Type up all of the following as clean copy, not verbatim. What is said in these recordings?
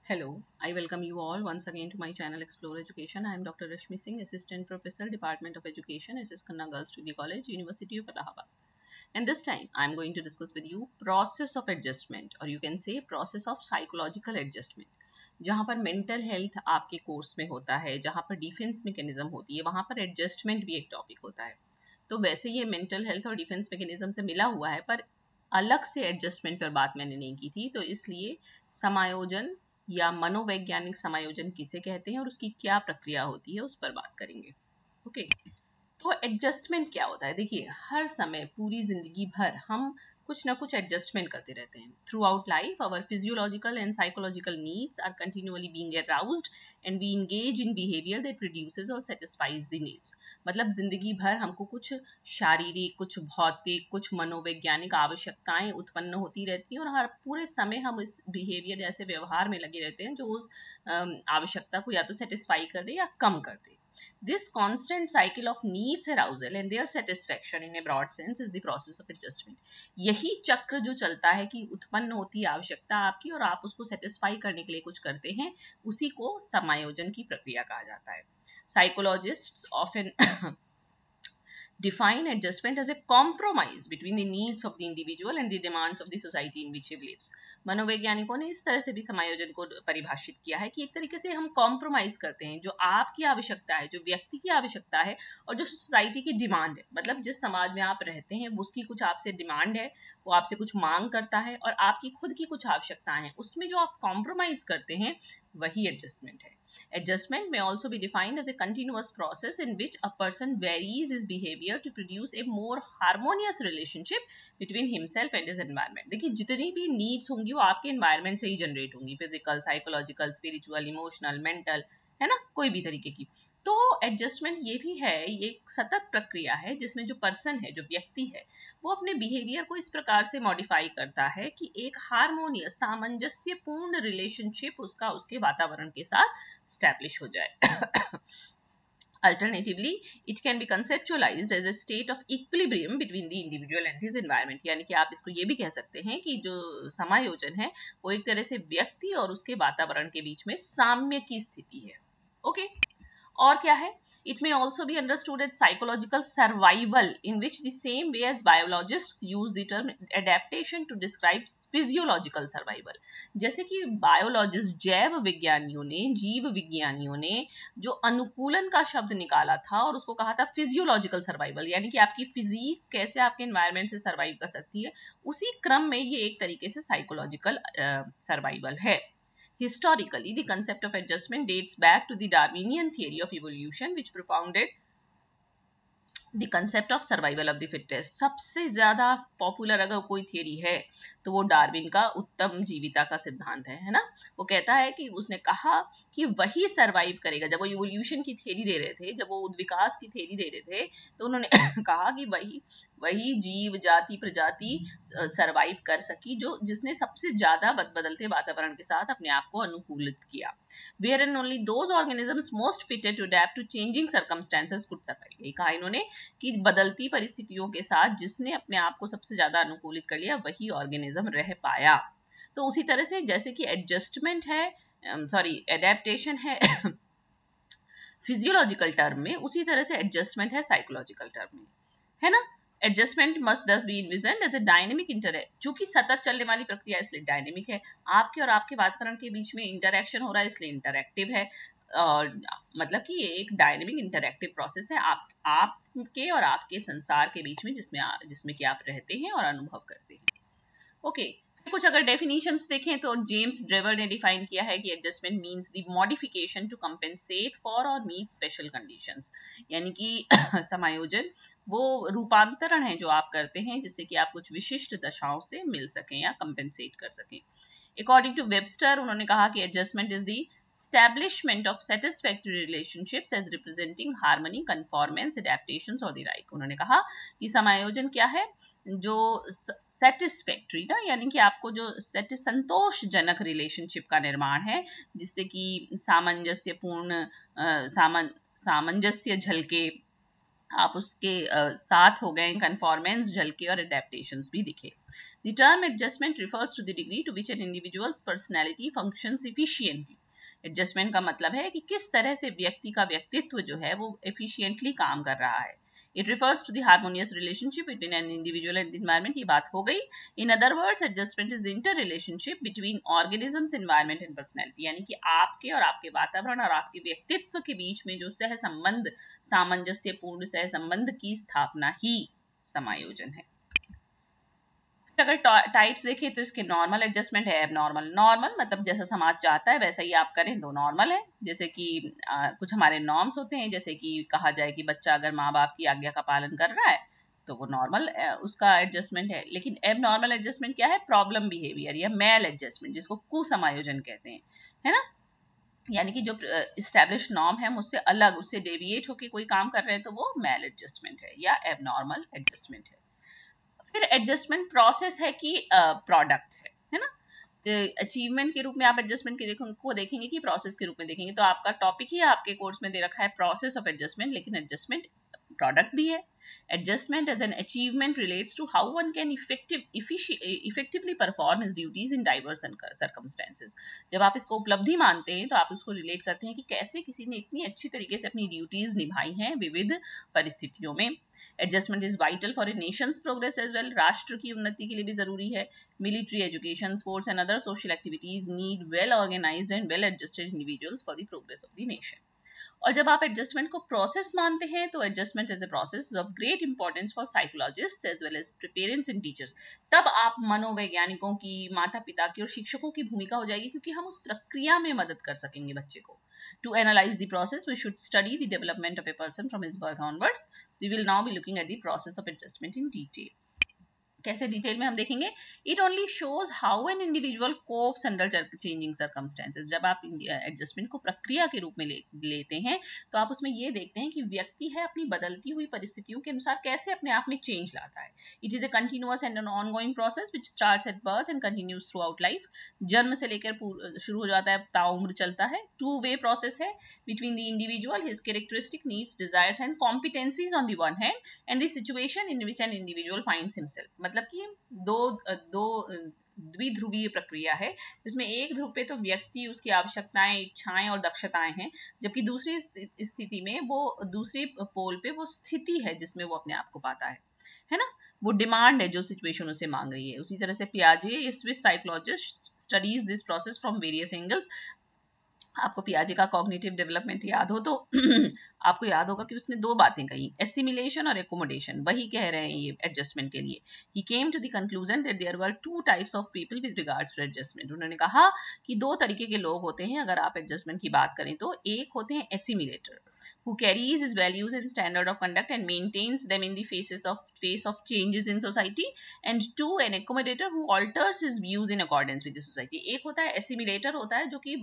Hello, I welcome you all once again to my channel Explore Education. I am Dr. Rashmi Singh, Assistant Professor, Department of Education, SS Khanna Girls Degree College, University of Allahabad. And this time I am going to discuss with you process of adjustment, or you can say process of psychological adjustment. जहाँ पर mental health आपके course में होता है, जहाँ पर defence mechanism होती है, वहाँ पर एडजस्टमेंट भी एक टॉपिक होता है. तो वैसे ये मेंटल हेल्थ और डिफेंस मैकेनिज्म से मिला हुआ है, पर अलग से एडजस्टमेंट पर बात मैंने नहीं की थी, तो इसलिए समायोजन या मनोवैज्ञानिक समायोजन किसे कहते हैं और उसकी क्या प्रक्रिया होती है उस पर बात करेंगे. ओके, तो एडजस्टमेंट क्या होता है. देखिए, हर समय पूरी जिंदगी भर हम कुछ ना कुछ एडजस्टमेंट करते रहते हैं. Throughout life our physiological and psychological needs are continuously being aroused and we engage in behaviour that reduces or satisfies the needs. मतलब जिंदगी भर हमको कुछ शारीरिक, कुछ भौतिक, कुछ मनोवैज्ञानिक आवश्यकताएं उत्पन्न होती रहती हैं और हर पूरे समय हम इस बिहेवियर जैसे व्यवहार में लगे रहते हैं जो उस आवश्यकता को या तो सेटिस्फाई कर दे या कम कर दे. This constant cycle of needs arousal and their satisfaction in a broad sense is the process of adjustment. यही चक्र जो चलता है कि उत्पन्न होती है आवश्यकता आपकी और आप उसको सेटिस्फाई करने के लिए कुछ करते हैं, उसी को समायोजन की प्रक्रिया कहा जाता है. Psychologists often define adjustment as a compromise between the needs of the individual and the demands of the society in which he lives. मनोवैज्ञानिकों ने इस तरह से भी समायोजन को परिभाषित किया है कि एक तरीके से हम कॉम्प्रोमाइज करते हैं. जो आपकी आवश्यकता है, जो व्यक्ति की आवश्यकता है और जो सोसाइटी की डिमांड है, मतलब जिस समाज में आप रहते हैं उसकी कुछ आपसे डिमांड है, वो आपसे कुछ मांग करता है, और आपकी खुद की कुछ आवश्यकताएं हैं, उसमें जो आप कॉम्प्रोमाइज करते हैं वही एडजस्टमेंट है. Adjustment may also be defined as a continuous process in which a person varies his behavior to produce a more harmonious relationship between himself and his environment. देखिए, जितनी भी needs होंगी वो आपके environment से ही generate होंगी, physical, psychological, spiritual, emotional, mental, है ना, कोई भी तरीके की. तो एडजस्टमेंट ये भी है, ये एक सतत प्रक्रिया है जिसमें जो पर्सन है, जो व्यक्ति है, वो अपने बिहेवियर को इस प्रकार से मॉडिफाई करता है कि एक हार्मोनियस, सामंजस्यपूर्ण रिलेशनशिप उसका उसके वातावरण के साथ स्टैब्लिश हो जाए. Alternatively, it can be conceptualized as a state of equilibrium between the individual and his environment. यानी कि आप इसको ये भी कह सकते हैं कि जो समायोजन है वो एक तरह से व्यक्ति और उसके वातावरण के बीच में साम्य की स्थिति है. ओके, और क्या है? It may also be understood as psychological survival, in which the same way as biologists use the term adaptation to describe physiological survival. जैसे कि बायोलॉजिस्ट, जैव विज्ञानियों ने, जीव विज्ञानियों ने जो अनुकूलन का शब्द निकाला था और उसको कहा था फिजियोलॉजिकल सर्वाइवल, यानी कि आपकी फिजिक कैसे आपके एनवायरनमेंट से सर्वाइव कर सकती है, उसी क्रम में ये एक तरीके से साइकोलॉजिकल सर्वाइवल है. Historically, the concept of adjustment dates back to the Darwinian theory of evolution, which propounded the concept of survival of the fittest. सबसे ज्यादा पॉपुलर अगर कोई थियरी है तो वो डार्विन का उत्तम जीविता का सिद्धांत है ना. वो कहता है कि उसने कहा कि वही सरवाइव करेगा. जब वो इवोल्यूशन की थियरी दे रहे थे, जब वो विकास की थियरी दे रहे थे, तो उन्होंने कहा कि वही जीव जाति प्रजाति सरवाइव कर सकी जो जिसने सबसे ज्यादा बदलते वातावरण के साथ अपने आप को अनुकूलित किया. Where and only those organisms most fitted to adapt to changing circumstances could survive. ये कहा इन्होंने कि बदलती परिस्थितियों के साथ जिसने अपने आप को सबसे ज्यादा अनुकूलित कर लिया वही ऑर्गेनिज्म रह पाया. तो उसी तरह से जैसे कि एडजस्टमेंट है, एडेप्टेशन है फिजियोलॉजिकल टर्म में, उसी तरह से एडजस्टमेंट है साइकोलॉजिकल टर्म में, है ना. Adjustment must thus be envisioned as a dynamic interact. चूंकि सतत चलने वाली प्रक्रिया इसलिए डायनेमिक है. आपके और आपके वातावरण के बीच में इंटरैक्शन हो रहा है इसलिए इंटरैक्टिव है. मतलब कि ये एक डायनेमिक इंटरैक्टिव प्रोसेस है आपके और आपके संसार के बीच में जिसमें कि आप रहते हैं और अनुभव करते हैं. ओके, कुछ अगर डेफिनेशंस देखें तो जेम्स ड्रेवर ने डिफाइन किया है कि adjustment means the modification to compensate for or meet special conditions. यानी कि समायोजन वो रूपांतरण है जो आप करते हैं जिससे कि आप कुछ विशिष्ट दशाओं से मिल सकें या कंपेंसेट कर सकें. अकॉर्डिंग टू वेबस्टर, उन्होंने कहा कि adjustment is the establishment of satisfactory relationships as representing harmony, conformance, adaptations और the like. उन्होंने कहा कि समायोजन क्या है? जो satisfactory ना, यानी कि आपको जो संतोषजनक रिलेशनशिप का निर्माण है जिससे कि सामंजस्यपूर्ण सामंजस्य झलके, आप उसके साथ हो गए, कन्फॉर्मेंस झलके और एडेप्टेशंस भी दिखे। The term adjustment refers to the degree to which an individual's personality functions efficiently. Adjustment का मतलब है कि किस तरह से व्यक्ति का व्यक्तित्व जो है वो एफिशिएंटली काम कर रहा है। It refers to the harmonious relationship between an individual and the environment. ये बात हो गई। In other words, adjustment is the interrelationship between organisms, environment and personality. यानी कि आपके और आपके वातावरण और आपके व्यक्तित्व के बीच में जो सह संबंध, सामंजस्यपूर्ण सह संबंध की स्थापना ही समायोजन है। अगर टाइप्स देखें तो इसके नॉर्मल एडजस्टमेंट है, एबनॉर्मल। नॉर्मल मतलब जैसा समाज चाहता है वैसा ही आप करें तो नॉर्मल है। जैसे कि कुछ हमारे नॉर्म्स होते हैं, जैसे कि कहा जाए कि बच्चा अगर माँ बाप की आज्ञा का पालन कर रहा है तो वो नॉर्मल उसका एडजस्टमेंट है। लेकिन एबनॉर्मल एडजस्टमेंट क्या है? प्रॉब्लम बिहेवियर या मैल एडजस्टमेंट, जिसको कुसमायोजन कहते हैं, है ना। यानी कि जो इस्टेब्लिश नॉर्म है मुझसे अलग, उससे डेविएट होकर कोई काम कर रहे हैं तो वो मैल एडजस्टमेंट है या एबनॉर्मल एडजस्टमेंट है। फिर एडजस्टमेंट प्रोसेस है कि प्रोडक्ट है ना। अचीवमेंट के रूप में आप एडजस्टमेंट को देखेंगे कि प्रोसेस के रूप में देखेंगे, तो आपका टॉपिक ही आपके कोर्स में दे रखा है प्रोसेस ऑफ एडजस्टमेंट, लेकिन एडजस्टमेंट प्रोडक्ट भी है। Adjustment as an achievement relates to how one can effectively perform his duties in diverse circumstances. जब आप इसको उपलब्धि मानते हैं तो आप इसको रिलेट करते हैं कि कैसे किसी ने इतनी अच्छी तरीके से अपनी ड्यूटीज निभाई हैं विविध परिस्थितियों में। Adjustment is vital for a nation's progress as well. राष्ट्र की उन्नति के लिए भी जरूरी है। Military, education, sports and other social activities need well organised and well adjusted individuals for the progress of the nation. और जब आप एडजस्टमेंट को प्रोसेस मानते हैं तो adjustment is a process of great importance for psychologists as well as parents and teachers. तब आप मनोवैज्ञानिकों की, माता पिता की और शिक्षकों की भूमिका हो जाएगी, क्योंकि हम उस प्रक्रिया में मदद कर सकेंगे बच्चे को। To analyze the process, we should study the development of a person from his birth onwards. We will now be looking at the process of adjustment in detail. कैसे डिटेल में हम देखेंगे? It only shows how an individual cops under changing circumstances. जब आप adjustment को प्रक्रिया के रूप में लेते हैं तो आप उसमें ये देखते हैं कि व्यक्ति है अपनी बदलती हुई परिस्थितियों के अनुसार कैसे अपने आप में चेंज लाता है। It is A continuous and an ongoing process which starts at birth and continues through out life. जन्म से लेकर शुरू हो जाता है, ताउम्र चलता है। टू वे प्रोसेस है between the individual, his characteristic needs, desires and competencies on the one hand, and the situation in which an individual finds himself. मतलब कि दो द्विध्रुवीय प्रक्रिया है, जिसमें एक ध्रुव पे तो व्यक्ति, उसकी आवश्यकताएं, इच्छाएं और दक्षताएं हैं, जबकि दूसरी स्थिति में वो, दूसरी पोल पे वो स्थिति है जिसमें वो अपने आप को पाता है ना। वो डिमांड है जो सिचुएशन उसे मांग रही है। उसी तरह से पियाजे, Swiss psychologist, studies this process from various angles. आपको पियाजे का कॉग्निटिव डेवलपमेंट याद हो तो आपको याद होगा कि उसने दो बातें कही, एसिमिलेशन और एकोमोडेशन। वही कह रहे हैं ये एडजस्टमेंट के लिए। He came to the conclusion that there were two types of people with regards to adjustment. उन्होंने कहा कि दो तरीके के लोग होते हैं अगर आप एडजस्टमेंट की बात करें तो। एक होते हैं एसिमिलेटर, who carries his values and standard of conduct and maintains them in the face of changes in society, and two, an accommodator who alters his views in accordance with the society. एक होता है assimilator, होता है जो कि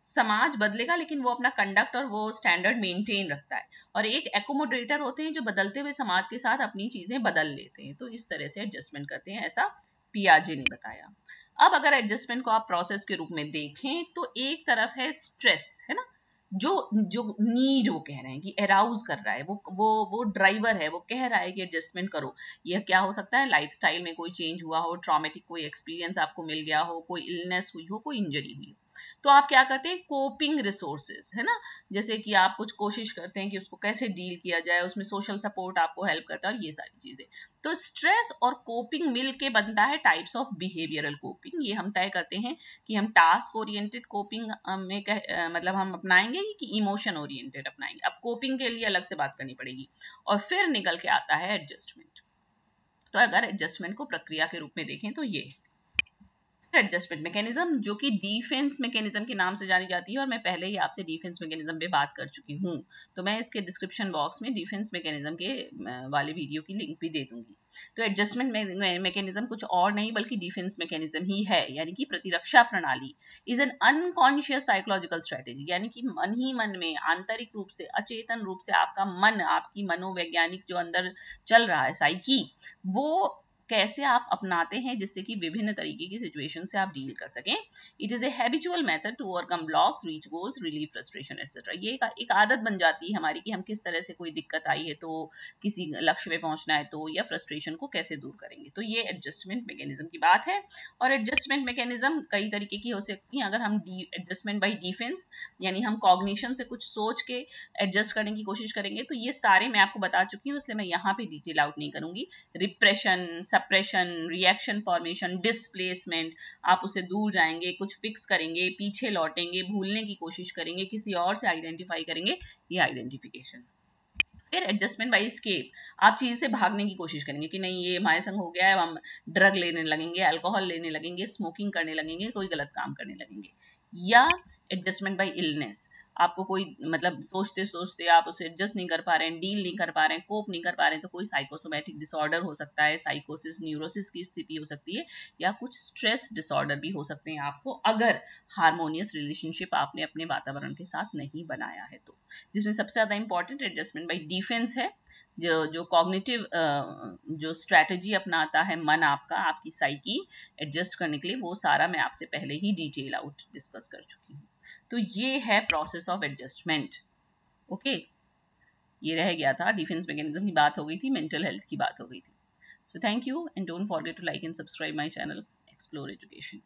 समाज बदलेगा लेकिन वो अपना कंडक्ट और वो स्टैंडर्ड मेंटेन रखता है, और एक एकोमोडेटर होते हैं जो बदलते हुए समाज के साथ अपनी चीजें बदल लेते हैं। तो इस तरह से एडजस्टमेंट करते हैं, ऐसा पियाजे ने बताया। अब अगर एडजस्टमेंट को आप प्रोसेस के रूप में देखें तो एक तरफ है स्ट्रेस, है ना, जो नीड वो कह रहे हैं कि अराउज कर रहा है, वो ड्राइवर है, वो कह रहा है कि एडजस्टमेंट करो। यह क्या हो सकता है? लाइफस्टाइल में कोई चेंज हुआ हो, ट्रॉमेटिक कोई एक्सपीरियंस आपको मिल गया हो, कोई इलनेस हुई हो, कोई इंजरी हुई हो, तो आप क्या करते हैं? कोपिंग रिसोर्सेज, है ना, जैसे कि आप कुछ कोशिश करते हैं कि उसको कैसे डील किया जाए, उसमें सोशल सपोर्ट आपको हेल्प करता है और ये सारी चीजें। तो स्ट्रेस और कोपिंग मिल के बनता है टाइप्स ऑफ बिहेवियरल कोपिंग। ये हम तय करते हैं कि हम टास्क ओरिएंटेड कोपिंग में मतलब हम अपनाएंगे कि इमोशन ओरिएंटेड अपनाएंगे। अब कोपिंग के लिए अलग से बात करनी पड़ेगी। और फिर निकल के आता है एडजस्टमेंट। तो अगर एडजस्टमेंट को प्रक्रिया के रूप में देखें तो ये एडजस्टमेंट मैकेनिज्म, जो कि डिफेंस मैकेनिज्म के नाम से जानी जाती है, और मैं पहले ही आपसे डिफेंस मैकेनिज्म पे बात कर चुकी हूँ, तो मैं इसके डिस्क्रिप्शन बॉक्स में डिफेंस मैकेनिज्म के वाले वीडियो की लिंक भी दे दूंगी। तो एडजस्टमेंट मैकेनिज्म कुछ और नहीं बल्कि डिफेंस मैकेनिज्म ही है, यानी कि प्रतिरक्षा प्रणाली। Is an unconscious psychological strategy, यानी कि मन ही मन में, आंतरिक रूप से, अचेतन रूप से आपका मन, आपकी मनोवैज्ञानिक जो अंदर चल रहा है साइकी, वो कैसे आप अपनाते हैं जिससे कि विभिन्न तरीके की सिचुएशन से आप डील कर सकें। It is a habitual method to overcome blocks, reach goals, relieve frustration etcetera. ये एक आदत बन जाती है हमारी कि हम किस तरह से कोई दिक्कत आई है तो, किसी लक्ष्य पे पहुंचना है तो, या फ्रस्ट्रेशन को कैसे दूर करेंगे। तो ये एडजस्टमेंट मैकेनिज्म की बात है। और एडजस्टमेंट मैकेनिज्म कई तरीके की हो सकती हैं। अगर हम एडजस्टमेंट बाई डिफेंस, यानी हम कॉग्निशन से कुछ सोच के एडजस्ट करने की कोशिश करेंगे, तो ये सारे मैं आपको बता चुकी हूँ, इसलिए मैं यहाँ पे डिटेल आउट नहीं करूंगी। Repression, suppression, reaction formation, displacement, आप उसे दूर जाएंगे, कुछ फिक्स करेंगे, पीछे लौटेंगे, भूलने की कोशिश करेंगे, किसी और से आइडेंटिफाई करेंगे, ये आइडेंटिफिकेशन। फिर एडजस्टमेंट बाई स्केप, आप चीज से भागने की कोशिश करेंगे कि नहीं ये हमारे संग हो गया है, हम ड्रग लेने लगेंगे, अल्कोहल लेने लगेंगे, स्मोकिंग करने लगेंगे, कोई गलत काम करने लगेंगे। या एडजस्टमेंट बाई इलनेस, आपको कोई मतलब सोचते सोचते आप उसे एडजस्ट नहीं कर पा रहे हैं, डील नहीं कर पा रहे हैं, कोप नहीं कर पा रहे हैं, तो कोई साइकोसोमैटिक डिसऑर्डर हो सकता है, साइकोसिस, न्यूरोसिस की स्थिति हो सकती है, या कुछ स्ट्रेस डिसऑर्डर भी हो सकते हैं आपको, अगर हार्मोनियस रिलेशनशिप आपने अपने वातावरण के साथ नहीं बनाया है तो। जिसमें सबसे ज्यादा इंपॉर्टेंट एडजस्टमेंट बाई डिफेंस है, जो कॉग्निटिव जो स्ट्रैटेजी अपनाता है मन आपका, आपकी साइकी एडजस्ट करने के लिए, वो सारा मैं आपसे पहले ही डिटेल आउट डिस्कस कर चुकी हूँ। तो ये है प्रोसेस ऑफ एडजस्टमेंट। ओके, ये रह गया था, डिफेंस मैकेनिज्म की बात हो गई थी, मेंटल हेल्थ की बात हो गई थी। So thank you and don't forget to like and subscribe my channel Explore education.